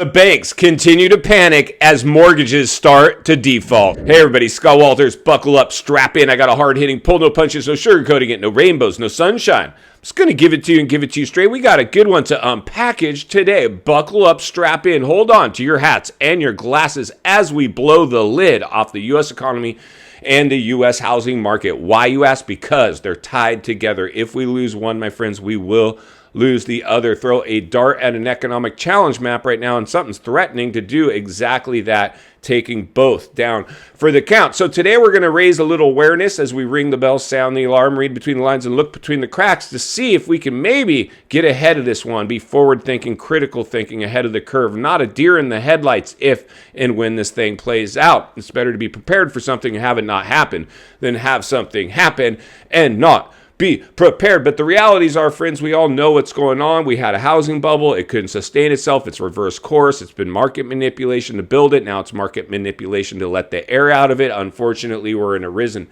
The banks continue to panic as mortgages start to default. Hey everybody, Scott Walters, buckle up, strap in. I got a hard-hitting pull, no punches, no sugarcoating it, no rainbows, no sunshine. I'm just going to give it to you and give it to you straight. We got a good one to unpackage today. Buckle up, strap in, hold on to your hats and your glasses as we blow the lid off the U.S. economy and the U.S. housing market. Why, you ask? Because they're tied together. If we lose one, my friends, we will lose the other. Throw a dart at an economic challenge map right now, and something's threatening to do exactly that, taking both down for the count. So today we're going to raise a little awareness as we ring the bell, sound the alarm, read between the lines, and look between the cracks to see if we can maybe get ahead of this one, be forward-thinking, critical thinking, ahead of the curve, not a deer in the headlights if and when this thing plays out. It's better to be prepared for something and have it not happen than have something happen and not be prepared. But the realities are, friends, we all know what's going on. We had a housing bubble. It couldn't sustain itself. It's reverse course. It's been market manipulation to build it. Now it's market manipulation to let the air out of it. Unfortunately, we're in a risen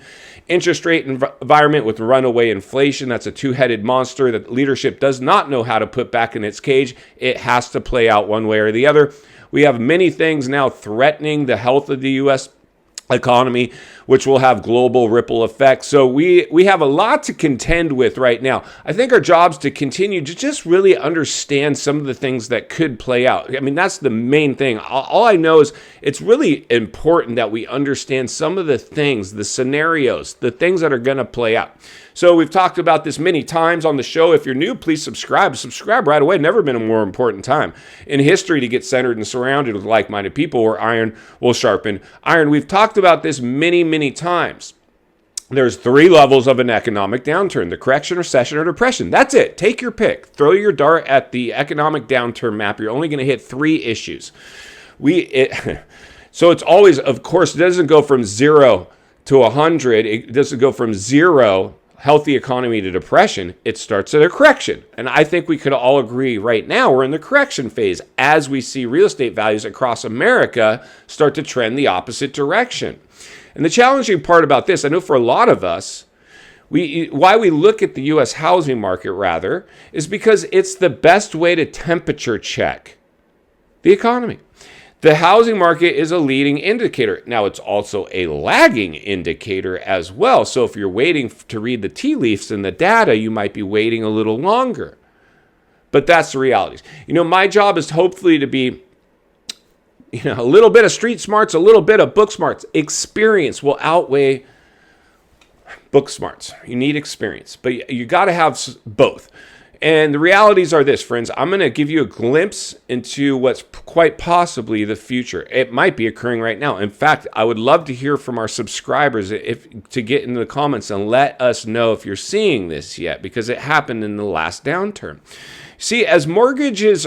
interest rate environment with runaway inflation. That's a two-headed monster that leadership does not know how to put back in its cage. It has to play out one way or the other. We have many things now threatening the health of the U.S. economy, which will have global ripple effects. So we have a lot to contend with right now. I think our job's to continue to just really understand some of the things that could play out. I mean, that's the main thing. All I know is it's really important that we understand some of the things, the scenarios, the things that are going to play out. So we've talked about this many times on the show. If you're new, please subscribe. Subscribe right away. Never been a more important time in history to get centered and surrounded with like-minded people where iron will sharpen iron. We've talked about this many times. There's three levels of an economic downturn: the correction, recession, or depression. That's it. Take your pick. Throw your dart at the economic downturn map. You're only going to hit three issues. So it's always, of course, it doesn't go from 0 to 100. It doesn't go from 0, healthy economy, to depression. It starts at a correction. And I think we could all agree right now we're in the correction phase as we see real estate values across America start to trend the opposite direction. And the challenging part about this, I know for a lot of us, why we look at the U.S. housing market rather, is because it's the best way to temperature check the economy. The housing market is a leading indicator. Now, it's also a lagging indicator as well. So if you're waiting to read the tea leaves in the data, you might be waiting a little longer. But that's the realities. My job is hopefully to be a little bit of street smarts, a little bit of book smarts. Experience will outweigh book smarts. You need experience, but you got to have both. And the realities are this, friends. I'm going to give you a glimpse into what's quite possibly the future. It might be occurring right now. In fact, I would love to hear from our subscribers to get into the comments and let us know if you're seeing this yet, because it happened in the last downturn. See, as mortgages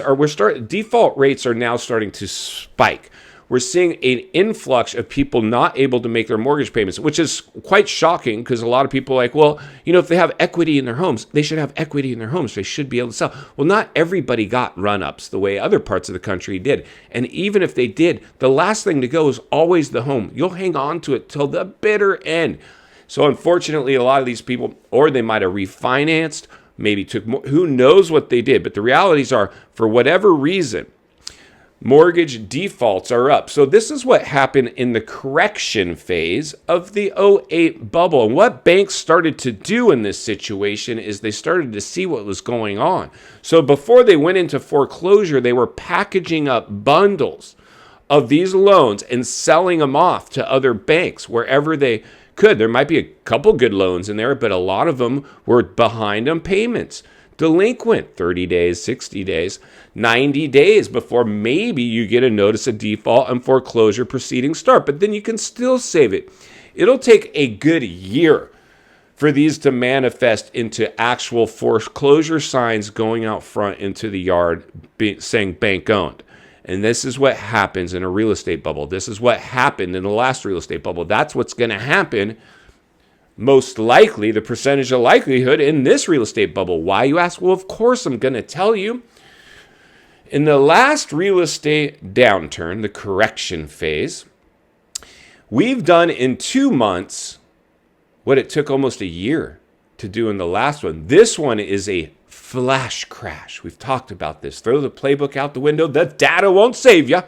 default rates are now starting to spike. We're seeing an influx of people not able to make their mortgage payments, which is quite shocking because a lot of people are like, well, if they have equity in their homes, they should have equity in their homes. They should be able to sell. Well, not everybody got run-ups the way other parts of the country did. And even if they did, the last thing to go is always the home. You'll hang on to it till the bitter end. So unfortunately, a lot of these people, or they might have refinanced, maybe took more, who knows what they did. But the realities are, for whatever reason, mortgage defaults are up. So this is what happened in the correction phase of the 2008 bubble. And what banks started to do in this situation is they started to see what was going on. So before they went into foreclosure, they were packaging up bundles of these loans and selling them off to other banks wherever they could. There might be a couple good loans in there, but a lot of them were behind on payments. Delinquent 30 days, 60 days, 90 days before maybe you get a notice of default and foreclosure proceedings start. But then you can still save it. It'll take a good year for these to manifest into actual foreclosure signs going out front into the yard saying bank owned. And this is what happens in a real estate bubble. This is what happened in the last real estate bubble. That's what's going to happen. Most likely, the percentage of likelihood in this real estate bubble. Why, you ask? Well, of course, I'm going to tell you. In the last real estate downturn, the correction phase, we've done in 2 months what it took almost a year to do in the last one. This one is a flash crash. We've talked about this. Throw the playbook out the window. The data won't save you.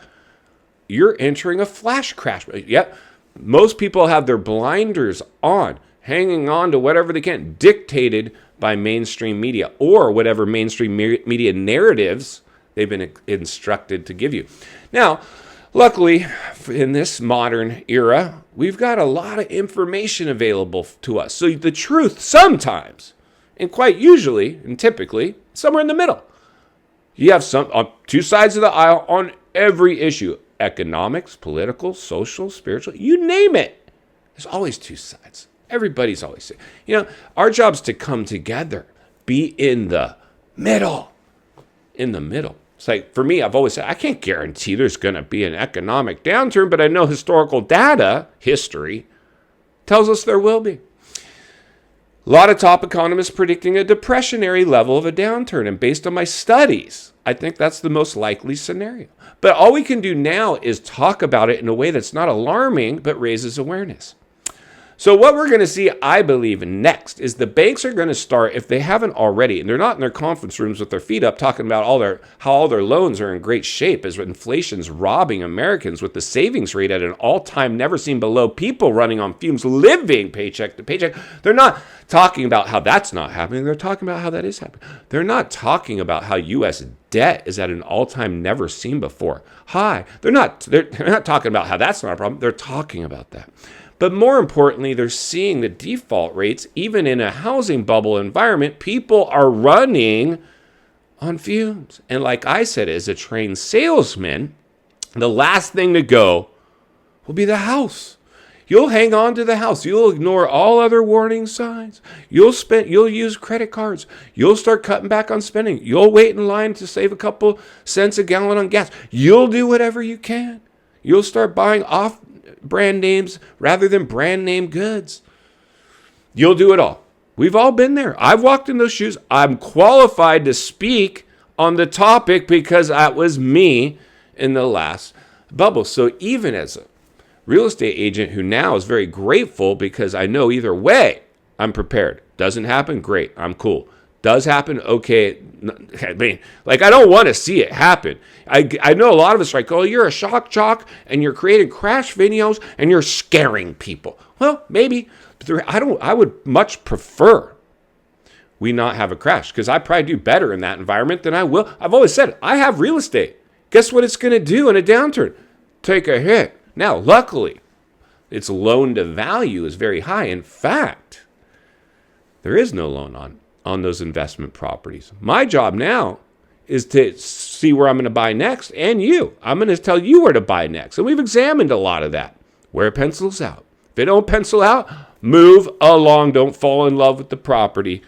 You're entering a flash crash. Yep. Most people have their blinders on, hanging on to whatever they can, dictated by mainstream media or whatever mainstream media narratives they've been instructed to give you. Now, luckily, in this modern era, we've got a lot of information available to us. So the truth sometimes, and quite usually and typically, somewhere in the middle. You have some on two sides of the aisle on every issue. Economics, political, social, spiritual, you name it. There's always two sides. Everybody's always saying, our job's to come together, be in the middle. In the middle. It's like, for me, I've always said, I can't guarantee there's going to be an economic downturn, but I know historical data, history, tells us there will be. A lot of top economists predicting a depressionary level of a downturn. And based on my studies, I think that's the most likely scenario. But all we can do now is talk about it in a way that's not alarming, but raises awareness. So what we're going to see, I believe, next is the banks are going to start, if they haven't already, and they're not in their conference rooms with their feet up talking about how all their loans are in great shape as inflation's robbing Americans with the savings rate at an all-time never seen below, people running on fumes, living paycheck to paycheck. They're not talking about how that's not happening. They're talking about how that is happening. They're not talking about how U.S. debt is at an all-time never seen before high. They're not talking about how that's not a problem. They're talking about that. But more importantly, they're seeing the default rates, even in a housing bubble environment, people are running on fumes. And like I said, as a trained salesman, the last thing to go will be the house. You'll hang on to the house. You'll ignore all other warning signs. You'll use credit cards. You'll start cutting back on spending. You'll wait in line to save a couple cents a gallon on gas. You'll do whatever you can. You'll start buying off brand names rather than brand name goods. You'll do it all. We've all been there. I've walked in those shoes. I'm qualified to speak on the topic because that was me in the last bubble. So even as a real estate agent who now is very grateful because I know either way, I'm prepared. Doesn't happen? Great. I'm cool. Does happen? Okay. I mean, I don't want to see it happen. I know a lot of us are like, oh, you're a shock jock and you're creating crash videos and you're scaring people. Well, maybe. But I would much prefer we not have a crash because I probably do better in that environment than I will. I've always said, I have real estate. Guess what it's going to do in a downturn? Take a hit. Now, luckily, its loan to value is very high. In fact, there is no loan on those investment properties. My job now is to see where I'm going to buy next, and I'm going to tell you where to buy next. And we've examined a lot of that. Where it pencils out. If it don't pencil out, move along. Don't fall in love with the property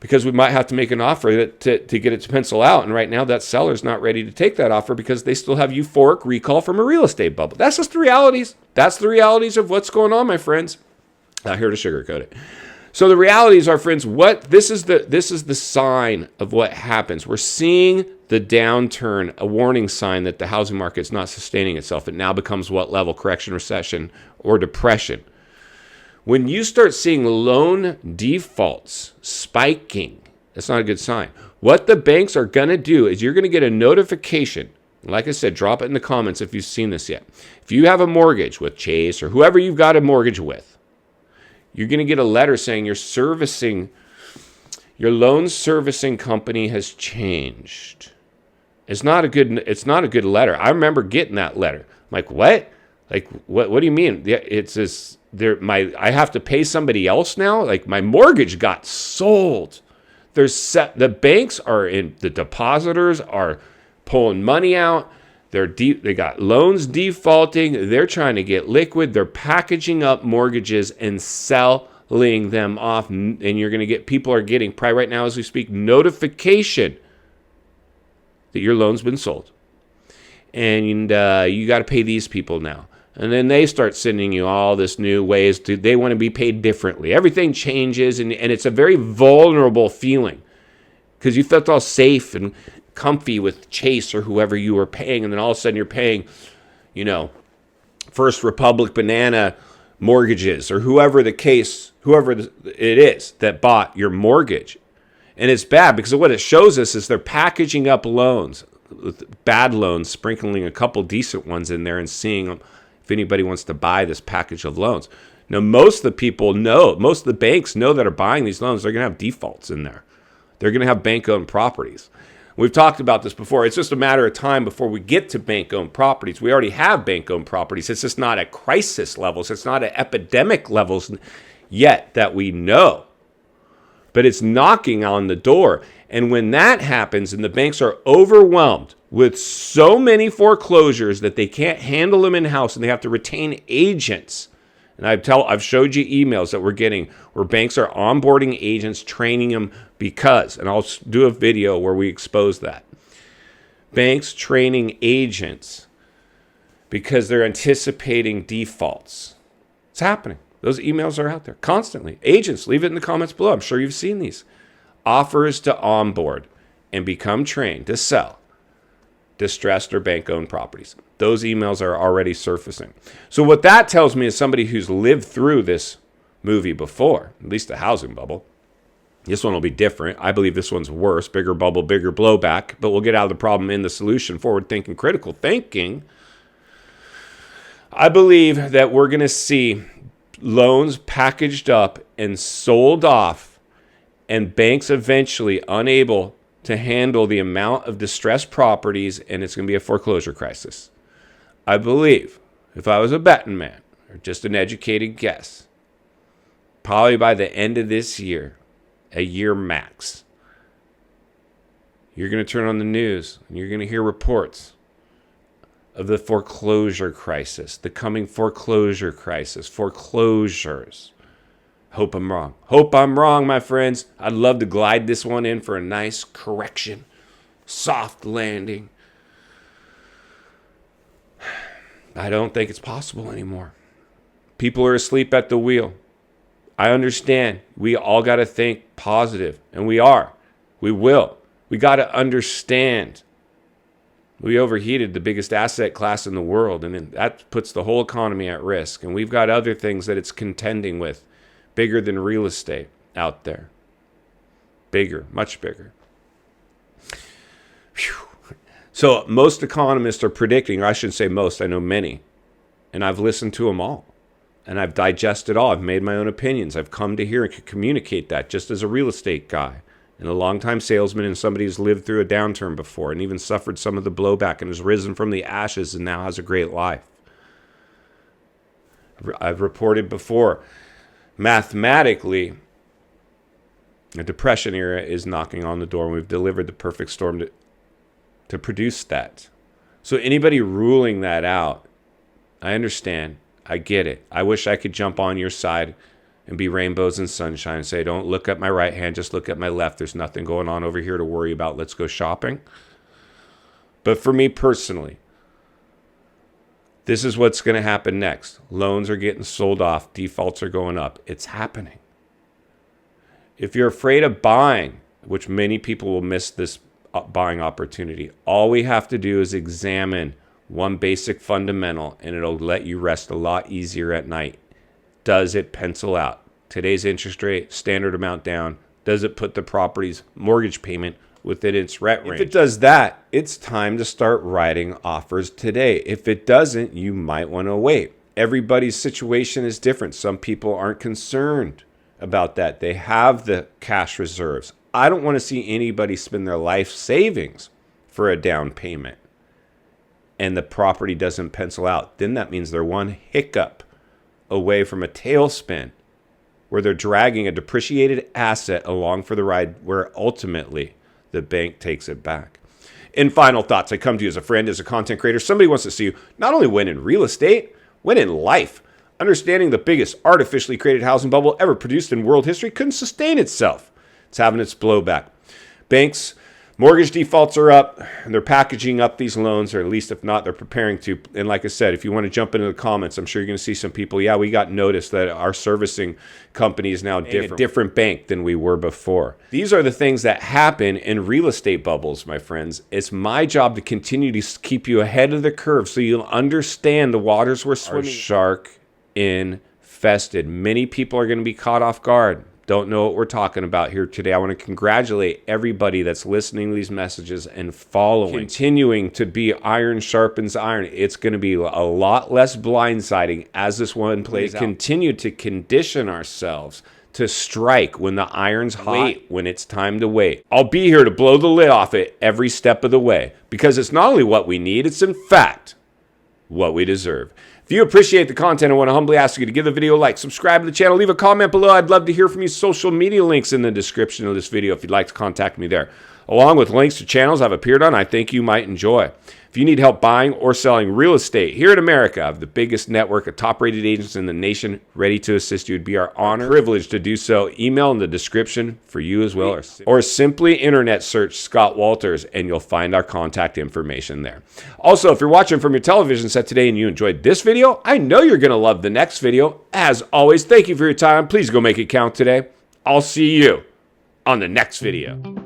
because we might have to make an offer to get it to pencil out. And right now that seller's not ready to take that offer because they still have euphoric recall from a real estate bubble. That's just the realities. That's the realities of what's going on, my friends. Not here to sugarcoat it. So the realities are, friends, this is the sign of what happens. We're seeing the downturn, a warning sign that the housing market's not sustaining itself. It now becomes what level? Correction, recession, or depression. When you start seeing loan defaults spiking, that's not a good sign. What the banks are going to do is you're going to get a notification. Like I said, drop it in the comments if you've seen this yet. If you have a mortgage with Chase or whoever you've got a mortgage with, you're going to get a letter saying your loan servicing company has changed. It's not a good letter. I remember getting that letter. I'm like, what? Like, what do you mean? Yeah, it's this. I have to pay somebody else now. Like my mortgage got sold. The banks are in. The depositors are pulling money out. They got loans defaulting. They're trying to get liquid. They're packaging up mortgages and selling them off. And you're going to get, people are getting, probably right now as we speak, notification that your loan's been sold. And you got to pay these people now. And then they start sending you all this new ways they want to be paid differently. Everything changes, and it's a very vulnerable feeling because you felt all safe and comfy with Chase or whoever you were paying, and then all of a sudden you're paying, First Republic Banana mortgages or whoever it is that bought your mortgage. And it's bad because what it shows us is they're packaging up loans, bad loans, sprinkling a couple decent ones in there and seeing if anybody wants to buy this package of loans. Now, most of the people know, most of the banks know that are buying these loans, they're going to have defaults in there. They're going to have bank-owned properties. We've talked about this before. It's just a matter of time before we get to bank-owned properties. We already have bank-owned properties. It's just not at crisis levels. It's not at epidemic levels yet that we know. But it's knocking on the door. And when that happens and the banks are overwhelmed with so many foreclosures that they can't handle them in-house and they have to retain agents. And I've showed you emails that we're getting where banks are onboarding agents, training them because, and I'll do a video where we expose that. Banks training agents because they're anticipating defaults. It's happening. Those emails are out there constantly. Agents, leave it in the comments below. I'm sure you've seen these. Offers to onboard and become trained to sell distressed or bank-owned properties. Those emails are already surfacing. So what that tells me is somebody who's lived through this movie before, at least the housing bubble. This one will be different. I believe this one's worse. Bigger bubble, bigger blowback. But we'll get out of the problem in the solution. Forward thinking, critical thinking. I believe that we're going to see loans packaged up and sold off, and banks eventually unable to handle the amount of distressed properties, and it's going to be a foreclosure crisis. I believe, if I was a betting man, or just an educated guess, probably by the end of this year, a year max, you're going to turn on the news, and you're going to hear reports of the foreclosure crisis, the coming foreclosure crisis, foreclosures. Hope I'm wrong. Hope I'm wrong, my friends. I'd love to glide this one in for a nice correction, soft landing. I don't think it's possible anymore. People are asleep at the wheel. I understand. We all got to think positive, and we are. We will. We got to understand. We overheated the biggest asset class in the world, and that puts the whole economy at risk. And we've got other things that it's contending with, bigger than real estate out there. Bigger, much bigger. Whew. So most economists are predicting, or I shouldn't say most, I know many, and I've listened to them all. And I've digested all. I've made my own opinions. I've come to here and can communicate that just as a real estate guy and a longtime salesman and somebody who's lived through a downturn before and even suffered some of the blowback and has risen from the ashes and now has a great life. I've reported before, mathematically, the Depression era is knocking on the door, and we've delivered the perfect storm to produce that. So anybody ruling that out, I understand. I get it. I wish I could jump on your side and be rainbows and sunshine and say, don't look at my right hand, just look at my left. There's nothing going on over here to worry about. Let's go shopping. But for me personally, this is what's going to happen next. Loans are getting sold off. Defaults are going up. It's happening. If you're afraid of buying, which many people will miss this buying opportunity, all we have to do is examine one basic fundamental, and it'll let you rest a lot easier at night. Does it pencil out? Today's interest rate, standard amount down. Does it put the property's mortgage payment within its rent range? If it does that, it's time to start writing offers today. If it doesn't, you might want to wait. Everybody's situation is different. Some people aren't concerned about that. They have the cash reserves. I don't want to see anybody spend their life savings for a down payment and the property doesn't pencil out. Then that means they're one hiccup away from a tailspin where they're dragging a depreciated asset along for the ride where ultimately the bank takes it back. In final thoughts, I come to you as a friend, as a content creator. Somebody wants to see you not only win in real estate, win in life. Understanding the biggest artificially created housing bubble ever produced in world history couldn't sustain itself. It's having its blowback. Banks, mortgage defaults are up, and they're packaging up these loans, or at least if not, they're preparing to. And like I said, if you want to jump into the comments, I'm sure you're going to see some people, yeah, we got notice that our servicing company is now a different bank than we were before. These are the things that happen in real estate bubbles, my friends. It's my job to continue to keep you ahead of the curve so you'll understand the waters we're swimming. Shark infested. Many people are going to be caught off guard. don't know what we're talking about here today, I want to congratulate everybody that's listening to these messages and following, continuing to be iron sharpens iron. It's going to be a lot less blindsiding as this one plays out. Continue to condition ourselves to strike when the iron's hot, when it's time to wait. I'll be here to blow the lid off it every step of the way, because it's not only what we need, it's in fact what we deserve. If you appreciate the content, I want to humbly ask you to give the video a like, subscribe to the channel, leave a comment below. I'd love to hear from you. Social media links in the description of this video if you'd like to contact me there, along with links to channels I've appeared on I think you might enjoy. If you need help buying or selling real estate here in America, I have the biggest network of top-rated agents in the nation ready to assist you. It'd be our honor and privilege to do so. Email in the description for you as well, or simply internet search Scott Walters and you'll find our contact information there. Also, if you're watching from your television set today and you enjoyed this video, I know you're going to love the next video. As always, thank you for your time. Please go make it count today. I'll see you on the next video.